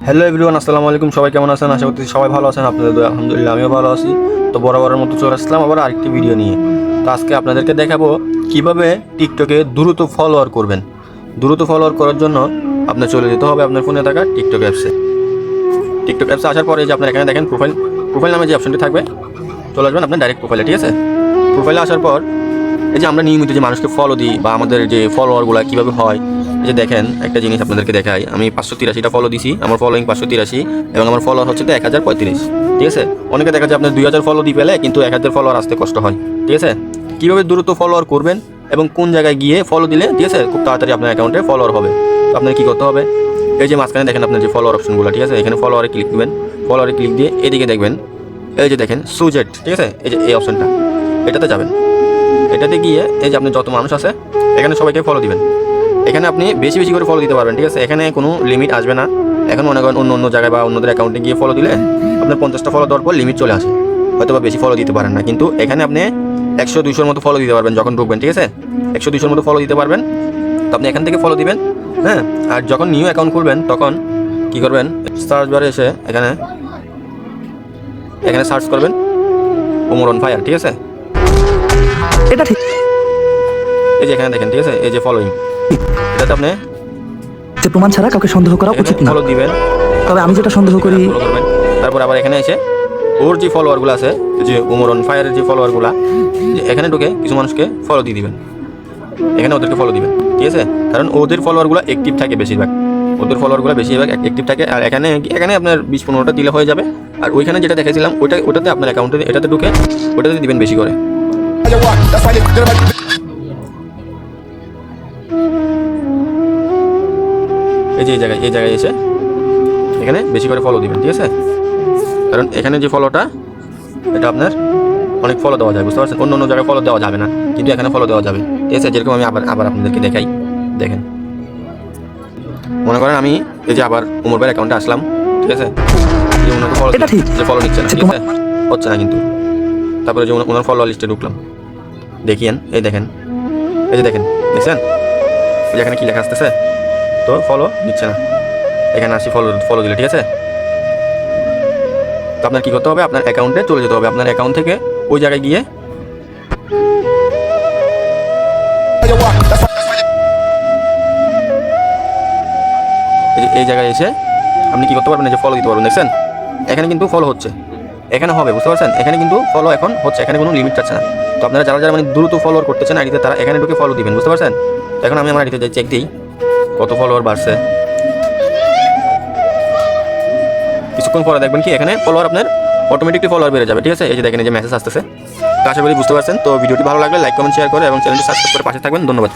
Hello everyone, আসসালামু আলাইকুম। সবাই কেমন আছেন? আশা করছি সবাই ভালো আছেন। আপনাদের দোয়া আলহামদুলিল্লাহ আমিও ভালো আছি। তো বরাবরের মতো চলে আসলাম আবার আরেকটি ভিডিও নিয়ে। তো আজকে আপনাদেরকে দেখাবো কিভাবে টিকটকে দ্রুত ফলোয়ার করবেন। দ্রুত ফলোয়ার করার জন্য আপনার চলে যেতে হবে আপনার ফোনে থাকা টিকটক অ্যাপসে। টিকটক অ্যাপসে আসার পরে যে আপনার এখানে দেখেন প্রোফাইল নামে যে অপশনটি থাকবে, চলে আসবেন আপনার ডাইরেক্ট প্রোফাইলে। ঠিক আছে, প্রোফাইলে আসার পর এই যে আমরা নিয়মিত যে মানুষকে ফলো দিই বা আমাদের যে ফলোয়ারগুলো কীভাবে হয়, এই যে দেখেন একটা জিনিস আপনাদেরকে দেখাই। আমি 583টা ফলো দিছি, আমার ফলোয়িং 583 এবং আমার ফলোয়ার হচ্ছে তো 1035। ঠিক আছে, অনেকে দেখা যায় আপনার 2000 ফলো দিয়ে পেলে কিন্তু 1000 ফলোয়ার আসতে কষ্ট হয়। ঠিক আছে, কীভাবে দ্রুত ফলোয়ার করবেন এবং কোন জায়গায় গিয়ে ফলো দিলে ঠিক আছে খুব তাড়াতাড়ি আপনার অ্যাকাউন্টে ফলোয়ার হবে। তো আপনার কী করতে হবে, এই যে মাঝখানে দেখেন আপনার যে ফলোয়ার অপশনগুলো, ঠিক আছে, এখানে ফলোয়ারে ক্লিক দিবেন। ফলোয়ারে ক্লিক দিয়ে এদিকে দেখবেন এই যে দেখেন সুজেট, ঠিক আছে, এই যে এই অপশনটা, এটাতে যাবেন। এটাতে গিয়ে এই যে আপনি যত মানুষ আছে এখানে সবাইকে ফলো দিবেন। এখানে আপনি বেশি বেশি করে ফলো দিতে পারবেন। ঠিক আছে, এখানে কোনো লিমিট আসবে না। এখন মনে করেন অন্য জায়গায় বা অন্যদের অ্যাকাউন্টে গিয়ে ফলো দিলে আপনার 50টা ফলো দেওয়ার পর লিমিট চলে আসে, হয়তো বা বেশি ফলো দিতে পারেন না। কিন্তু এখানে আপনি 100-200 মতো ফলো দিতে পারবেন যখন ঢুকবেন। ঠিক আছে, 100-200 মতো ফলো দিতে পারবেন। তো আপনি এখান থেকে ফলো দিবেন। হ্যাঁ, আর যখন নিউ অ্যাকাউন্ট খুলবেন তখন কী করবেন, সার্চ বারে এসে এখানে সার্চ করবেন ওমর অন ফায়ার। ঠিক আছে, এটা ঠিক, এই যে এখানে দেখেন, ঠিক আছে, এই যে ফলোইং, এটাতে আপনি যে প্রমাণ ছাড়া কাউকে সন্দেহ করা উচিত না। ফলো দিবেন। তবে আমি যেটা সন্দেহ করি, ফলো করবেন। তারপর আবার এখানে এসে ওর যে ফলোয়ারগুলো আছে, যে ওমর অন ফায়ারের যে ফলোয়ারগুলো, এখানে ঢুকে কিছু মানুষকে ফলো দিয়ে দিবেন। এখানে ওদেরকে ফলো দিবেন। ঠিক আছে, কারণ ওদের ফলোয়ারগুলো অ্যাক্টিভ থাকে বেশিরভাগ, ওদের ফলোয়ারগুলো বেশিরভাগ অ্যাক্টিভ থাকে। আর এখানে আপনার 20-15টা দিলে হয়ে যাবে। আর ওইখানে যেটা দেখেছিলাম ওটাতে আপনার অ্যাকাউন্টে এটাতে ঢুকে ওটাতে দিবেন বেশি করে। এই যে এই জায়গায় এসে এখানে বেশি করে ফলো দিবেন। ঠিক আছে, কারণ এখানে যে ফলোটা এটা আপনার অনেক ফলো দেওয়া যায়, বুঝতে পারছেন। অন্য জায়গায় ফলো দেওয়া যাবে না, কিন্তু এখানে ফলো দেওয়া যাবে। ঠিক আছে, যেরকম আমি আবার আপনাদেরকে দেখাই। দেখেন, মনে করেন আমি এই যে আবার উমর ভাইয়ের অ্যাকাউন্টে আসলাম। ঠিক আছে, যে ওনাকে ফলো এটা ঠিক, যে ফলো নিচ্ছে না, ঠিক আছে, হচ্ছে না কিন্তু। তারপরে যে ওনার ফলো লিস্টে ঢুকলাম, দেখিয়েন, এই দেখেন, এই যে দেখেন, দেখছেন এই যে এখানে কী লেখা আসতেছে, তো ফলো দিচ্ছে না। এখানে আসি ফলো দিলে। ঠিক আছে, তো আপনার কী করতে হবে, আপনার অ্যাকাউন্টে চলে যেতে হবে। আপনার অ্যাকাউন্ট থেকে ওই জায়গায় গিয়ে এই জায়গায় এসে আপনি কী করতে পারবেন, এই যে ফলো দিতে পারবেন। দেখছেন এখানে কিন্তু ফলো হচ্ছে, এখানে হবে, বুঝতে পারছেন। এখানে কিন্তু ফলো এখন হচ্ছে, এখানে কোনো লিমিট থাকছে না। তো আপনারা যারা মানে দ্রুত ফলোয়ার করতেছেন আইডিতে, তারা এখানে ঢুকে ফলো দিবেন, বুঝতে পারছেন। তো এখন আমি আমার আইডিতে যাই, চেক দিই কত ফলোয়ার বাড়ছে। কিছুক্ষণ পরে দেখবেন কি এখানে ফলোয়ার আপনার অটোমেটিকলি ফলোয়ার বেড়ে যাবে। ঠিক আছে, এই যে দেখেন এই যে মেসেজ আসতেছে। তো আশা করি বুঝতে পারছেন। তো ভিডিওটি ভালো লাগলে লাইক, কমেন্ট, শেয়ার করে এবং চ্যানেলটি সাবস্ক্রাইব করে পাশে থাকবেন। ধন্যবাদ।